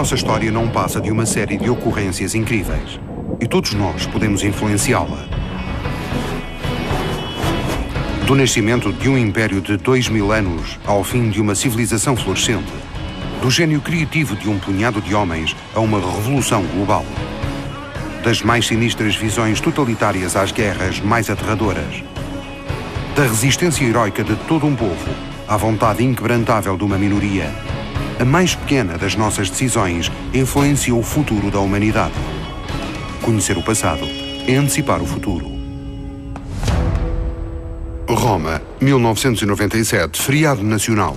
nossa história não passa de uma série de ocorrências incríveis. E todos nós podemos influenciá-la. Do nascimento de um império de 2000 anos ao fim de uma civilização florescente. Do gênio criativo de um punhado de homens a uma revolução global. Das mais sinistras visões totalitárias às guerras mais aterradoras. Da resistência heroica de todo um povo à vontade inquebrantável de uma minoria. A mais pequena das nossas decisões influencia o futuro da humanidade. Conhecer o passado é antecipar o futuro. Roma, 1997, feriado nacional.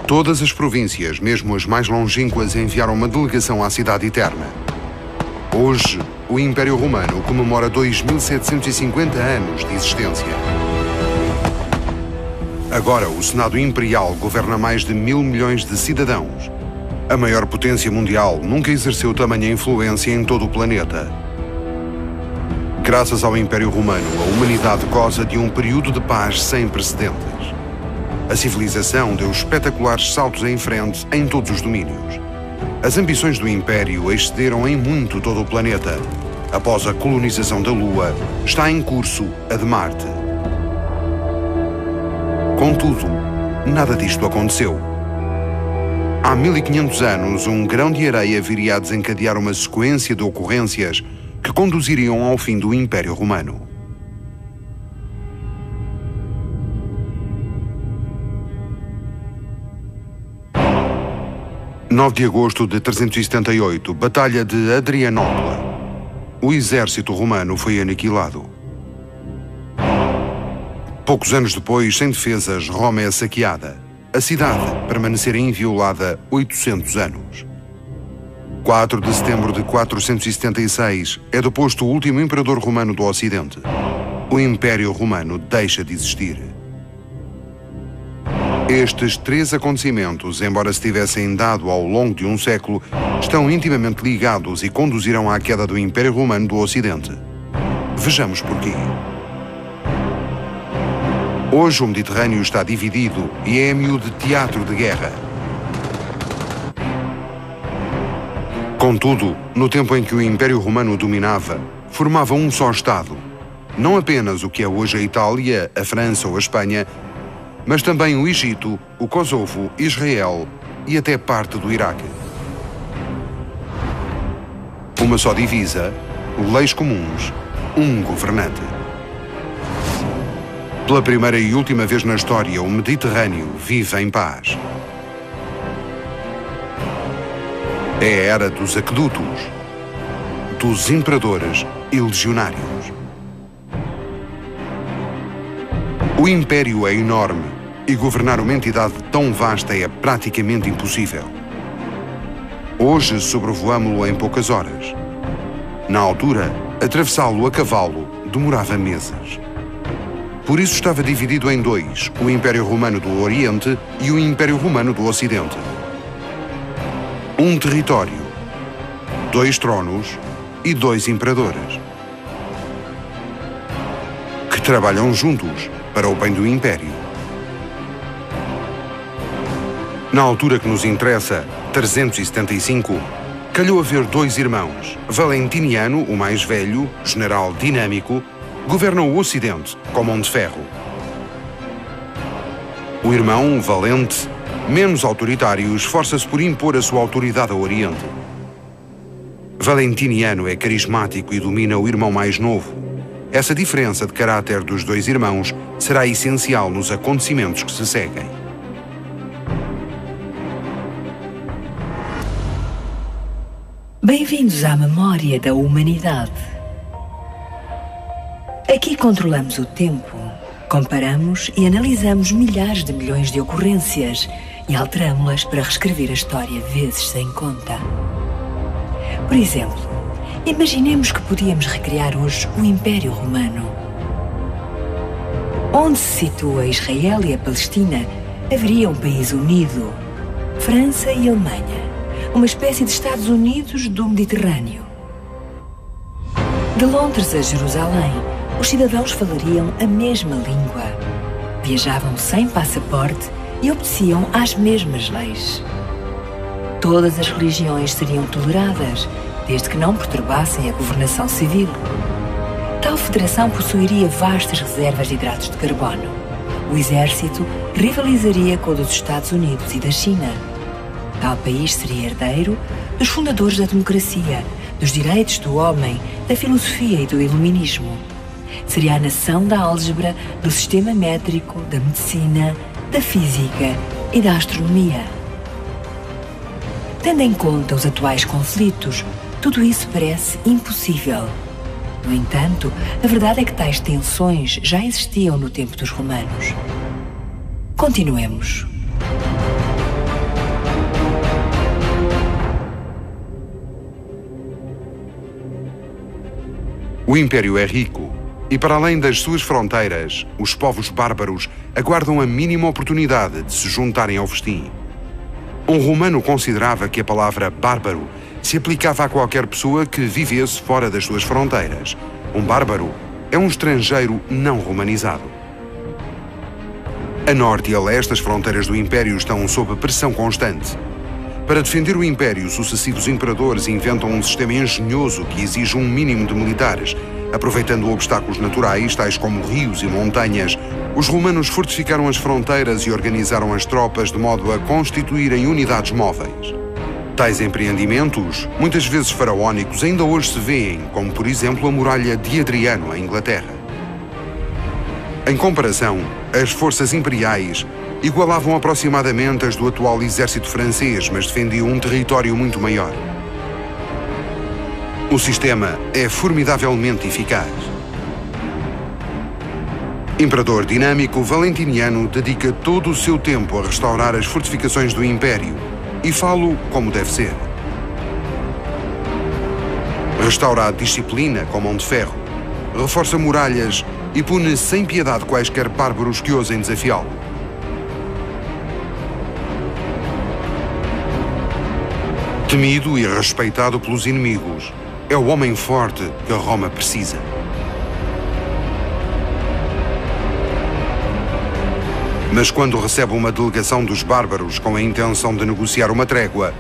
Todas as províncias, mesmo as mais longínquas, enviaram uma delegação à cidade eterna. Hoje, o Império Romano comemora 2750 anos de existência. Agora, o Senado Imperial governa mais de 1.000 milhões de cidadãos. A maior potência mundial nunca exerceu tamanha influência em todo o planeta. Graças ao Império Romano, a humanidade goza de um período de paz sem precedentes. A civilização deu espetaculares saltos em frente em todos os domínios. As ambições do Império excederam em muito todo o planeta. Após a colonização da Lua, está em curso a de Marte. Contudo, nada disto aconteceu. Há 1500 anos, um grão de areia viria a desencadear uma sequência de ocorrências que conduziriam ao fim do Império Romano. – 9 de agosto de 378, Batalha de Adrianópolis. O exército romano foi aniquilado. Poucos anos depois, sem defesas, Roma é saqueada. A cidade permanecerá inviolada 800 anos. 4 de setembro de 476 é deposto o último imperador romano do Ocidente. O Império Romano deixa de existir. Estes 3 acontecimentos, embora se tivessem dado ao longo de um século, estão intimamente ligados e conduzirão à queda do Império Romano do Ocidente. Vejamos porquê. Hoje o Mediterrâneo está dividido e é êmio de teatro de guerra. Contudo, no tempo em que o Império Romano dominava, formava um só Estado. Não apenas o que é hoje a Itália, a França ou a Espanha, mas também o Egito, o Kosovo, Israel e até parte do Iraque. Uma só divisa, leis comuns, um governante. Pela primeira e última vez na história, o Mediterrâneo vive em paz. É a era dos aquedutos, dos imperadores e legionários. O império é enorme e governar uma entidade tão vasta é praticamente impossível. Hoje sobrevoamo-lo em poucas horas. Na altura, atravessá-lo a cavalo demorava meses. Por isso estava dividido em 2, o Império Romano do Oriente e o Império Romano do Ocidente. Um território, 2 tronos e 2 imperadores. Que trabalham juntos para o bem do Império. Na altura que nos interessa, 375, calhou haver 2 irmãos. Valentiniano, o mais velho, general dinâmico, governa o Ocidente com mão de ferro. O irmão, valente, menos autoritário, esforça-se por impor a sua autoridade ao Oriente. Valentiniano é carismático e domina o irmão mais novo. Essa diferença de caráter dos 2 irmãos será essencial nos acontecimentos que se seguem. Bem-vindos à memória da humanidade. Aqui controlamos o tempo, comparamos e analisamos milhares de milhões de ocorrências e alteramos-las para reescrever a história vezes sem conta. Por exemplo, imaginemos que podíamos recriar hoje o Império Romano. Onde se situa Israel e a Palestina, haveria um país unido, França e Alemanha, uma espécie de Estados Unidos do Mediterrâneo. De Londres a Jerusalém, os cidadãos falariam a mesma língua, viajavam sem passaporte e obedeciam às mesmas leis. Todas as religiões seriam toleradas, desde que não perturbassem a governação civil. Tal federação possuiria vastas reservas de hidratos de carbono. O exército rivalizaria com o dos Estados Unidos e da China. Tal país seria herdeiro dos fundadores da democracia, dos direitos do homem, da filosofia e do iluminismo. Seria a nação da álgebra, do sistema métrico, da medicina, da física e da astronomia. Tendo em conta os atuais conflitos, tudo isso parece impossível. No entanto, a verdade é que tais tensões já existiam no tempo dos romanos. Continuemos. O Império é rico e, para além das suas fronteiras, os povos bárbaros aguardam a mínima oportunidade de se juntarem ao festim. Um romano considerava que a palavra bárbaro se aplicava a qualquer pessoa que vivesse fora das suas fronteiras. Um bárbaro é um estrangeiro não romanizado. A norte e a leste, as fronteiras do Império estão sob pressão constante. Para defender o Império, sucessivos imperadores inventam um sistema engenhoso que exige um mínimo de militares. Aproveitando obstáculos naturais, tais como rios e montanhas, os romanos fortificaram as fronteiras e organizaram as tropas de modo a constituírem unidades móveis. Tais empreendimentos, muitas vezes faraónicos, ainda hoje se vêem, como por exemplo a muralha de Adriano, em Inglaterra. Em comparação, as forças imperiais igualavam aproximadamente as do atual exército francês, mas defendiam um território muito maior. O sistema é formidavelmente eficaz. Imperador dinâmico, Valentiniano dedica todo o seu tempo a restaurar as fortificações do Império, e falo como deve ser. Restaura a disciplina com mão de ferro, reforça muralhas e pune sem piedade quaisquer bárbaros que ousem desafiá-lo. Temido e respeitado pelos inimigos, é o homem forte que a Roma precisa. Mas quando recebe uma delegação dos bárbaros com a intenção de negociar uma trégua,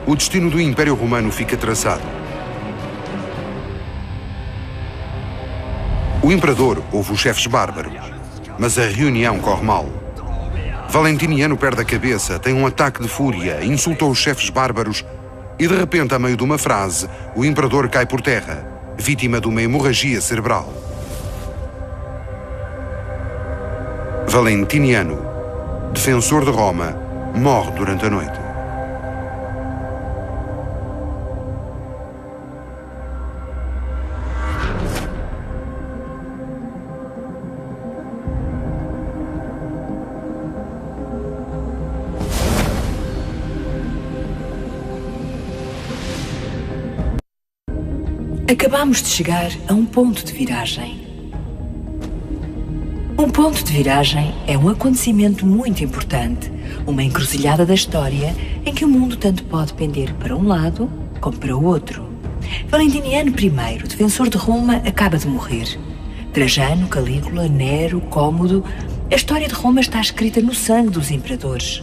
o destino do Império Romano fica traçado. O imperador ouve os chefes bárbaros, mas a reunião corre mal. Valentiniano perde a cabeça, tem um ataque de fúria, insulta os chefes bárbaros e, de repente, a meio de uma frase, o imperador cai por terra, vítima de uma hemorragia cerebral. Valentiniano, defensor de Roma, morre durante a noite. Acabamos de chegar a um ponto de viragem. Um ponto de viragem é um acontecimento muito importante, uma encruzilhada da história em que o mundo tanto pode pender para um lado como para o outro. Valentiniano I, defensor de Roma, acaba de morrer. Trajano, Calígula, Nero, Cómodo, a história de Roma está escrita no sangue dos imperadores.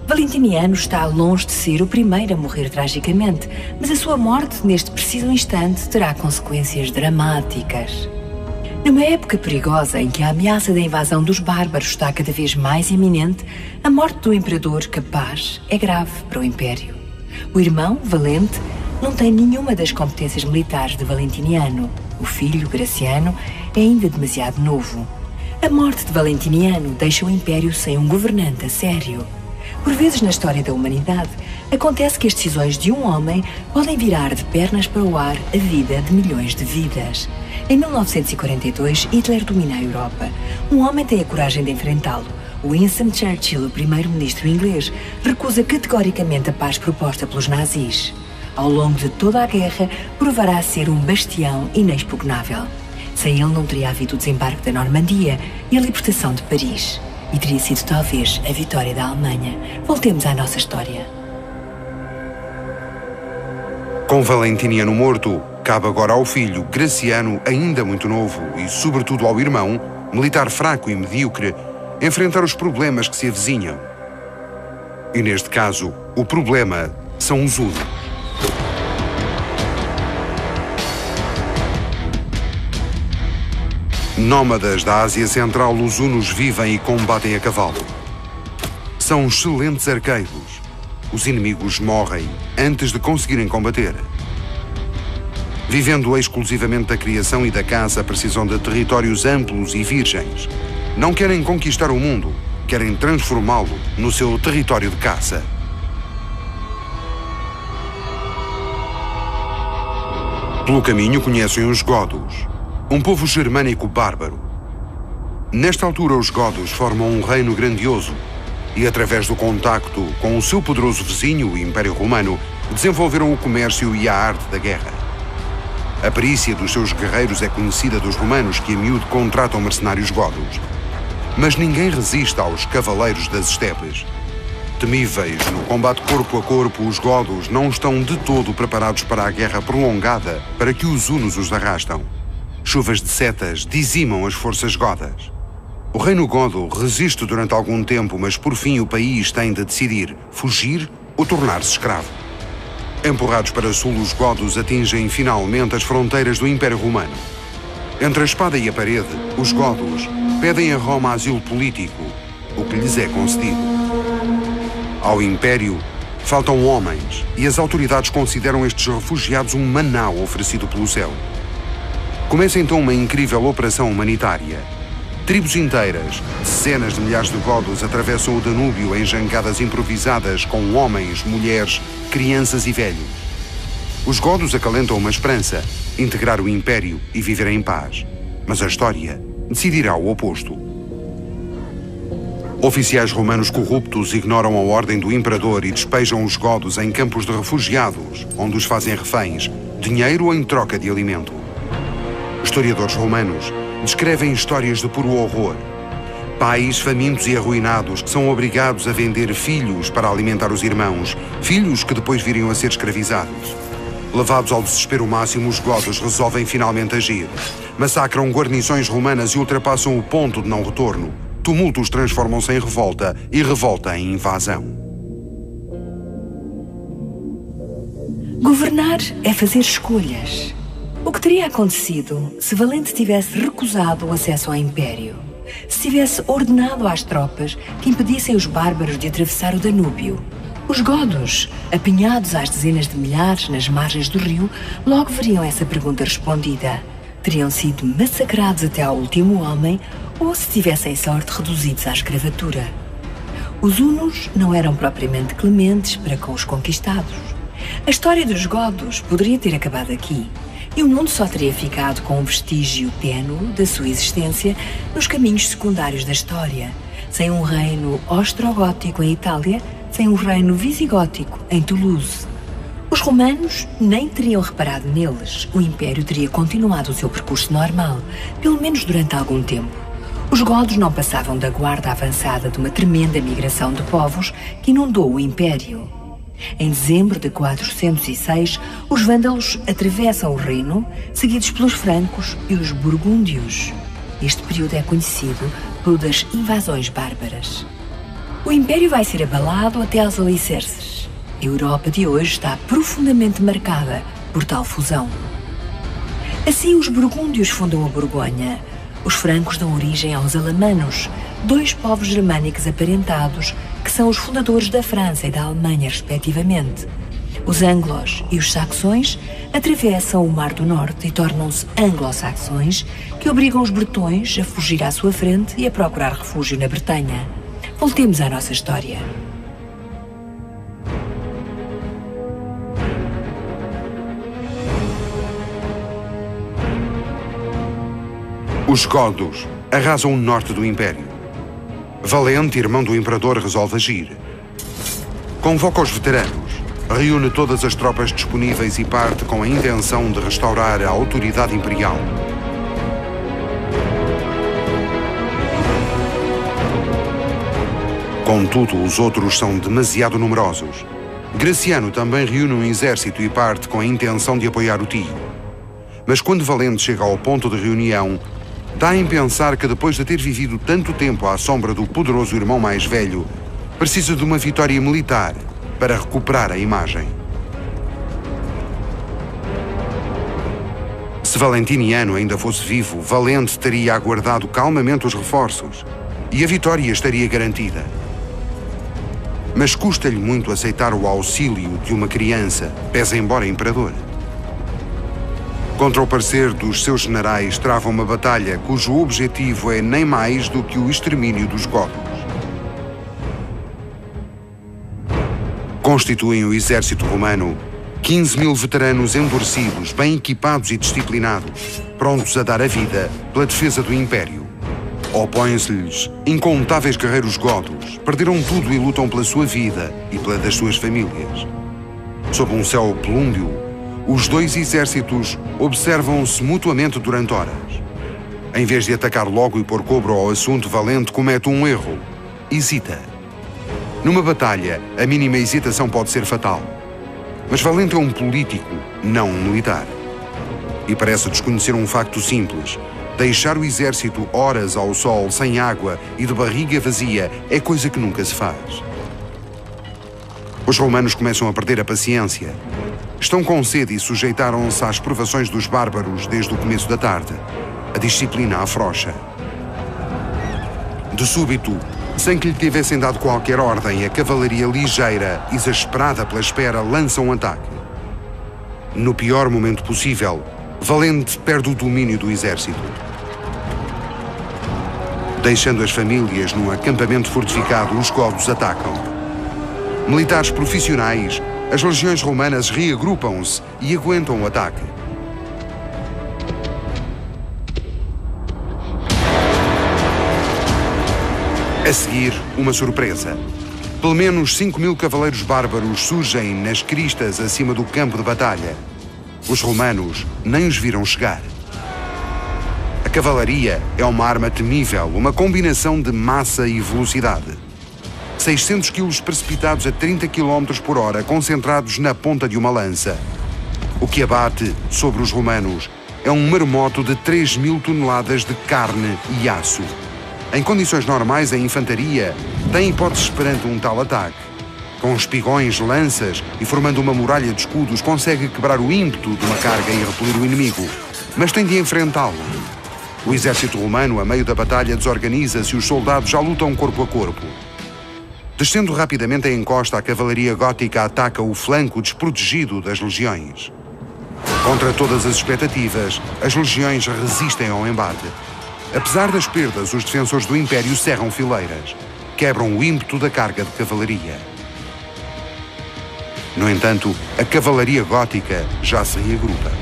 Valentiniano está longe de ser o primeiro a morrer tragicamente, mas a sua morte, neste preciso instante, terá consequências dramáticas. Numa época perigosa em que a ameaça da invasão dos bárbaros está cada vez mais iminente, a morte do imperador capaz é grave para o Império. O irmão, Valente, não tem nenhuma das competências militares de Valentiniano. O filho, Graciano, é ainda demasiado novo. A morte de Valentiniano deixa o Império sem um governante a sério. Por vezes na história da humanidade, acontece que as decisões de um homem podem virar de pernas para o ar a vida de milhões de vidas. Em 1942, Hitler domina a Europa. Um homem tem a coragem de enfrentá-lo. Winston Churchill, o primeiro-ministro inglês, recusa categoricamente a paz proposta pelos nazis. Ao longo de toda a guerra, provará ser um bastião inexpugnável. Sem ele não teria havido o desembarque da Normandia e a libertação de Paris. E teria sido talvez a vitória da Alemanha. Voltemos à nossa história. Com Valentiniano morto, cabe agora ao filho, Graciano, ainda muito novo, e sobretudo ao irmão, militar fraco e medíocre, enfrentar os problemas que se avizinham. E neste caso, o problema são os hunos. Nómadas da Ásia Central, os hunos vivem e combatem a cavalo. São excelentes arqueiros. Os inimigos morrem antes de conseguirem combater. Vivendo exclusivamente da criação e da caça, precisam de territórios amplos e virgens. Não querem conquistar o mundo, querem transformá-lo no seu território de caça. Pelo caminho conhecem os godos, um povo germânico bárbaro. Nesta altura, os godos formam um reino grandioso e, através do contacto com o seu poderoso vizinho, o Império Romano, desenvolveram o comércio e a arte da guerra. A perícia dos seus guerreiros é conhecida dos romanos, que a miúdo contratam mercenários godos. Mas ninguém resiste aos cavaleiros das estepes. Temíveis no combate corpo a corpo, os godos não estão de todo preparados para a guerra prolongada para que os hunos os arrastam. Chuvas de setas dizimam as forças godas. O reino godo resiste durante algum tempo, mas por fim o país tem de decidir fugir ou tornar-se escravo. Empurrados para sul, os godos atingem finalmente as fronteiras do Império Romano. Entre a espada e a parede, os godos pedem a Roma asilo político, o que lhes é concedido. Ao Império, faltam homens e as autoridades consideram estes refugiados um maná oferecido pelo céu. Começa então uma incrível operação humanitária. Tribos inteiras, dezenas de milhares de godos atravessam o Danúbio em jangadas improvisadas com homens, mulheres, crianças e velhos. Os godos acalentam uma esperança, integrar o Império e viver em paz. Mas a história decidirá o oposto. Oficiais romanos corruptos ignoram a ordem do imperador e despejam os godos em campos de refugiados, onde os fazem reféns, dinheiro em troca de alimento. Historiadores romanos descrevem histórias de puro horror. Pais famintos e arruinados que são obrigados a vender filhos para alimentar os irmãos, filhos que depois viriam a ser escravizados. Levados ao desespero máximo, os godos resolvem finalmente agir. Massacram guarnições romanas e ultrapassam o ponto de não retorno. Tumultos transformam-se em revolta e revolta em invasão. Governar é fazer escolhas. O que teria acontecido se Valente tivesse recusado o acesso ao Império? Se tivesse ordenado às tropas que impedissem os bárbaros de atravessar o Danúbio? Os godos, apinhados às dezenas de milhares nas margens do rio, logo veriam essa pergunta respondida. Teriam sido massacrados até ao último homem ou, se tivessem sorte, reduzidos à escravatura. Os hunos não eram propriamente clementes para com os conquistados. A história dos godos poderia ter acabado aqui. E o mundo só teria ficado com um vestígio ténue da sua existência nos caminhos secundários da história, sem um reino ostrogótico em Itália, sem um reino visigótico em Toulouse. Os romanos nem teriam reparado neles. O Império teria continuado o seu percurso normal, pelo menos durante algum tempo. Os godos não passavam da guarda avançada de uma tremenda migração de povos que inundou o Império. Em dezembro de 406, os vândalos atravessam o Reno, seguidos pelos francos e os burgúndios. Este período é conhecido pelas invasões bárbaras. O Império vai ser abalado até aos alicerces. A Europa de hoje está profundamente marcada por tal fusão. Assim, os burgúndios fundam a Borgonha. Os francos dão origem aos alamanos, dois povos germânicos aparentados que são os fundadores da França e da Alemanha, respectivamente. Os anglos e os saxões atravessam o Mar do Norte e tornam-se anglo-saxões, que obrigam os bretões a fugir à sua frente e a procurar refúgio na Bretanha. Voltemos à nossa história. Os godos arrasam o norte do Império. Valente, irmão do imperador, resolve agir. Convoca os veteranos, reúne todas as tropas disponíveis e parte com a intenção de restaurar a autoridade imperial. Contudo, os outros são demasiado numerosos. Graciano também reúne um exército e parte com a intenção de apoiar o tio. Mas quando Valente chega ao ponto de reunião, dá em pensar que depois de ter vivido tanto tempo à sombra do poderoso irmão mais velho, precisa de uma vitória militar para recuperar a imagem. Se Valentiniano ainda fosse vivo, Valente teria aguardado calmamente os reforços e a vitória estaria garantida. Mas custa-lhe muito aceitar o auxílio de uma criança, pese embora imperador. Contra o parecer dos seus generais, trava uma batalha cujo objetivo é nem mais do que o extermínio dos godos. Constituem o exército romano 15.000 veteranos endurecidos, bem equipados e disciplinados, prontos a dar a vida pela defesa do Império. Opõem-se-lhes incontáveis guerreiros godos, perderam tudo e lutam pela sua vida e pela das suas famílias. Sob um céu plúmbeo, os dois exércitos observam-se mutuamente durante horas. Em vez de atacar logo e pôr cobro ao assunto, Valente comete um erro. Hesita. Numa batalha, a mínima hesitação pode ser fatal. Mas Valente é um político, não um militar. E parece desconhecer um facto simples. Deixar o exército horas ao sol, sem água e de barriga vazia é coisa que nunca se faz. Os romanos começam a perder a paciência. Estão com sede e sujeitaram-se às provações dos bárbaros desde o começo da tarde. A disciplina afrouxa. De súbito, sem que lhe tivessem dado qualquer ordem, a cavalaria ligeira, exasperada pela espera, lança um ataque. No pior momento possível, Valente perde o domínio do exército. Deixando as famílias num acampamento fortificado, os godos atacam. Militares profissionais, as legiões romanas reagrupam-se e aguentam o ataque. A seguir, uma surpresa. Pelo menos 5.000 cavaleiros bárbaros surgem nas cristas acima do campo de batalha. Os romanos nem os viram chegar. A cavalaria é uma arma temível, uma combinação de massa e velocidade. 600 quilos precipitados a 30 km por hora, concentrados na ponta de uma lança. O que abate sobre os romanos é um maremoto de 3.000 toneladas de carne e aço. Em condições normais, a infantaria tem hipóteses perante um tal ataque. Com espigões, lanças e formando uma muralha de escudos, consegue quebrar o ímpeto de uma carga e repelir o inimigo. Mas tem de enfrentá-lo. O exército romano, a meio da batalha, desorganiza-se e os soldados já lutam corpo a corpo. Descendo rapidamente a encosta, a cavalaria gótica ataca o flanco desprotegido das legiões. Contra todas as expectativas, as legiões resistem ao embate. Apesar das perdas, os defensores do Império cerram fileiras, quebram o ímpeto da carga de cavalaria. No entanto, a cavalaria gótica já se reagrupa.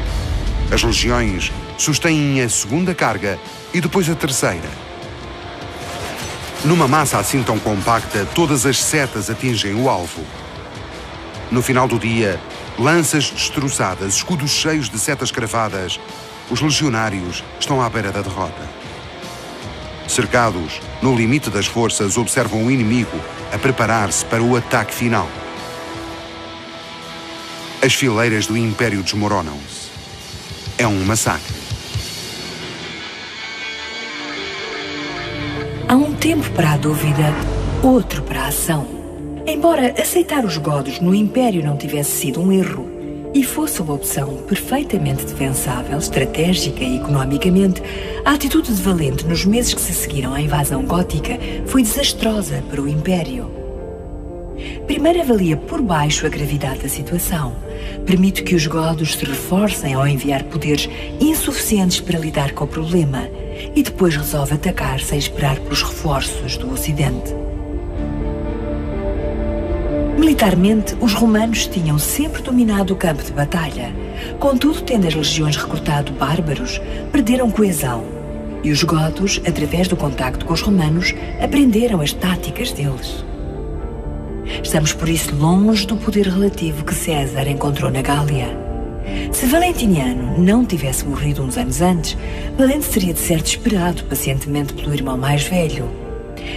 As legiões sustêm a segunda carga e depois a terceira. Numa massa assim tão compacta, todas as setas atingem o alvo. No final do dia, lanças destroçadas, escudos cheios de setas cravadas, os legionários estão à beira da derrota. Cercados, no limite das forças, observam o inimigo a preparar-se para o ataque final. As fileiras do Império desmoronam-se. É um massacre. Há um tempo para a dúvida, outro para a ação. Embora aceitar os godos no Império não tivesse sido um erro e fosse uma opção perfeitamente defensável, estratégica e economicamente, a atitude de Valente nos meses que se seguiram à invasão gótica foi desastrosa para o Império. Primeiro avalia por baixo a gravidade da situação. Permite que os godos se reforcem ao enviar poderes insuficientes para lidar com o problema e depois resolve atacar sem esperar pelos reforços do Ocidente. Militarmente, os romanos tinham sempre dominado o campo de batalha. Contudo, tendo as legiões recrutado bárbaros, perderam coesão. E os godos, através do contacto com os romanos, aprenderam as táticas deles. Estamos, por isso, longe do poder relativo que César encontrou na Gália. Se Valentiniano não tivesse morrido uns anos antes, Valente seria de certo esperado pacientemente pelo irmão mais velho.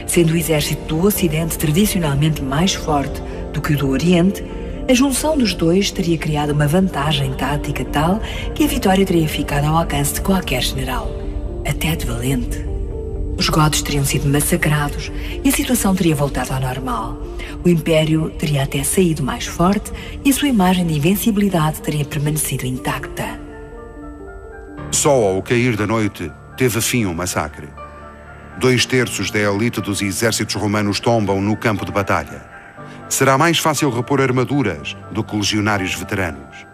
Sendo o exército do Ocidente tradicionalmente mais forte do que o do Oriente, a junção dos dois teria criado uma vantagem tática tal que a vitória teria ficado ao alcance de qualquer general, até de Valente. Os godos teriam sido massacrados e a situação teria voltado ao normal. O Império teria até saído mais forte e a sua imagem de invencibilidade teria permanecido intacta. Só ao cair da noite teve fim o massacre. 2/3 da elite dos exércitos romanos tombam no campo de batalha. Será mais fácil repor armaduras do que legionários veteranos.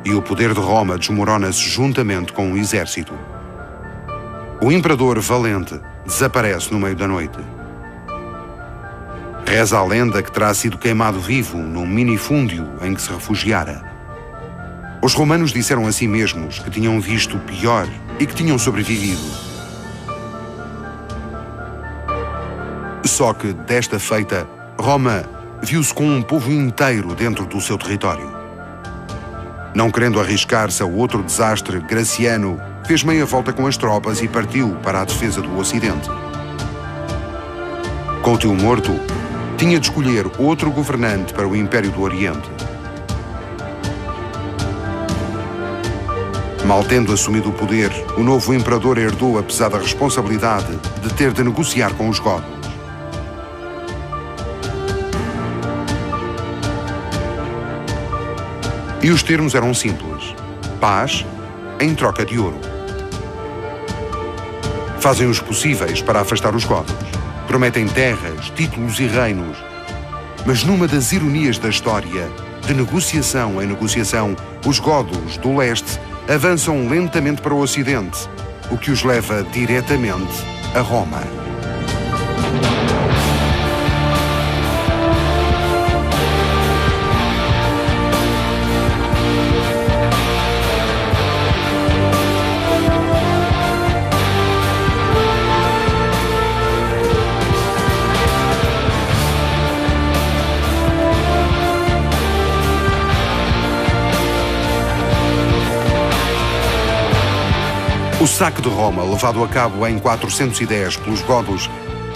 E o poder de Roma desmorona-se juntamente com o exército. O imperador valente desaparece no meio da noite. Reza a lenda que terá sido queimado vivo num minifúndio em que se refugiara. Os romanos disseram a si mesmos que tinham visto o pior e que tinham sobrevivido. Só que, desta feita, Roma viu-se com um povo inteiro dentro do seu território. Não querendo arriscar-se a outro desastre, Graciano fez meia volta com as tropas e partiu para a defesa do Ocidente. Com o tio morto, tinha de escolher outro governante para o Império do Oriente. Mal tendo assumido o poder, o novo imperador herdou a pesada responsabilidade de ter de negociar com os godos. E os termos eram simples: paz em troca de ouro. Fazem os possíveis para afastar os godos. Prometem terras, títulos e reinos. Mas numa das ironias da história, de negociação em negociação, os godos do leste avançam lentamente para o ocidente, o que os leva diretamente a Roma. O saque de Roma, levado a cabo em 410 pelos godos,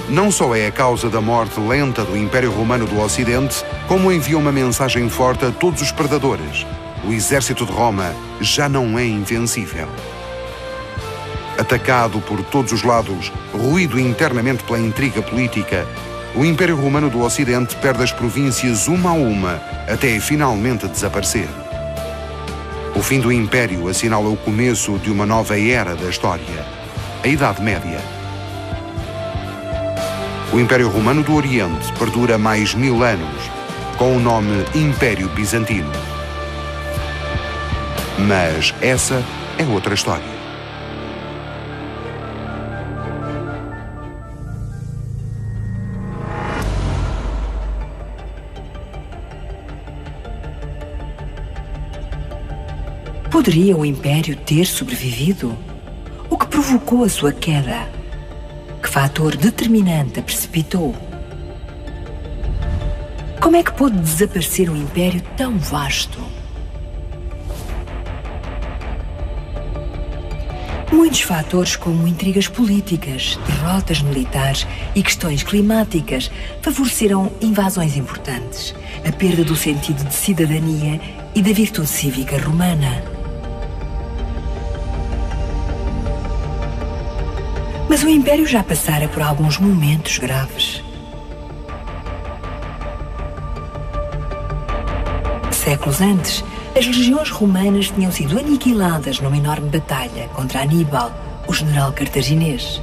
não só é a causa da morte lenta do Império Romano do Ocidente, como envia uma mensagem forte a todos os predadores. O exército de Roma já não é invencível. Atacado por todos os lados, ruído internamente pela intriga política, o Império Romano do Ocidente perde as províncias uma a uma, até finalmente desaparecer. O fim do Império assinala o começo de uma nova era da história, a Idade Média. O Império Romano do Oriente perdura mais 1000 anos, com o nome Império Bizantino. Mas essa é outra história. Poderia o Império ter sobrevivido? O que provocou a sua queda? Que fator determinante a precipitou? Como é que pôde desaparecer um Império tão vasto? Muitos fatores, como intrigas políticas, derrotas militares e questões climáticas, favoreceram invasões importantes, a perda do sentido de cidadania e da virtude cívica romana. Mas o Império já passara por alguns momentos graves. Séculos antes, as legiões romanas tinham sido aniquiladas numa enorme batalha contra Aníbal, o general cartaginês.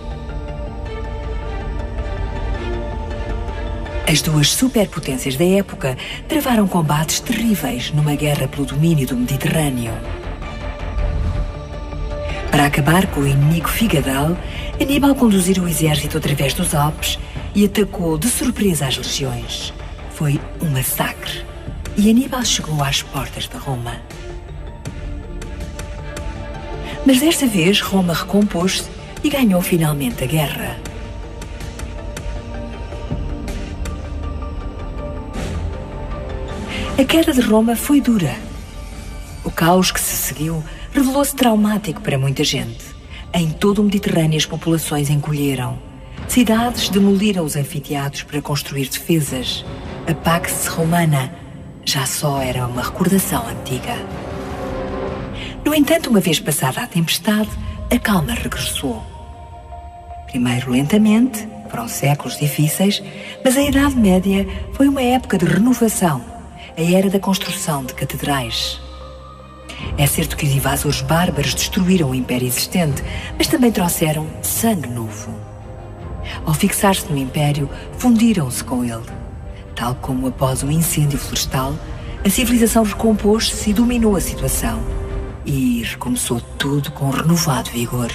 As duas superpotências da época travaram combates terríveis numa guerra pelo domínio do Mediterrâneo. Para acabar com o inimigo figadal, Aníbal conduziu o exército através dos Alpes e atacou de surpresa as legiões. Foi um massacre e Aníbal chegou às portas de Roma. Mas desta vez Roma recompôs-se e ganhou finalmente a guerra. A queda de Roma foi dura. O caos que se seguiu revelou-se traumático para muita gente. Em todo o Mediterrâneo as populações encolheram. Cidades demoliram os anfiteatros para construir defesas. A Pax Romana já só era uma recordação antiga. No entanto, uma vez passada a tempestade, a calma regressou. Primeiro lentamente, foram séculos difíceis, mas a Idade Média foi uma época de renovação, a era da construção de catedrais. É certo que os invasores bárbaros destruíram o império existente, mas também trouxeram sangue novo. Ao fixar-se no império, fundiram-se com ele. Tal como após um incêndio florestal, a civilização recompôs-se e dominou a situação. E recomeçou tudo com renovado vigor.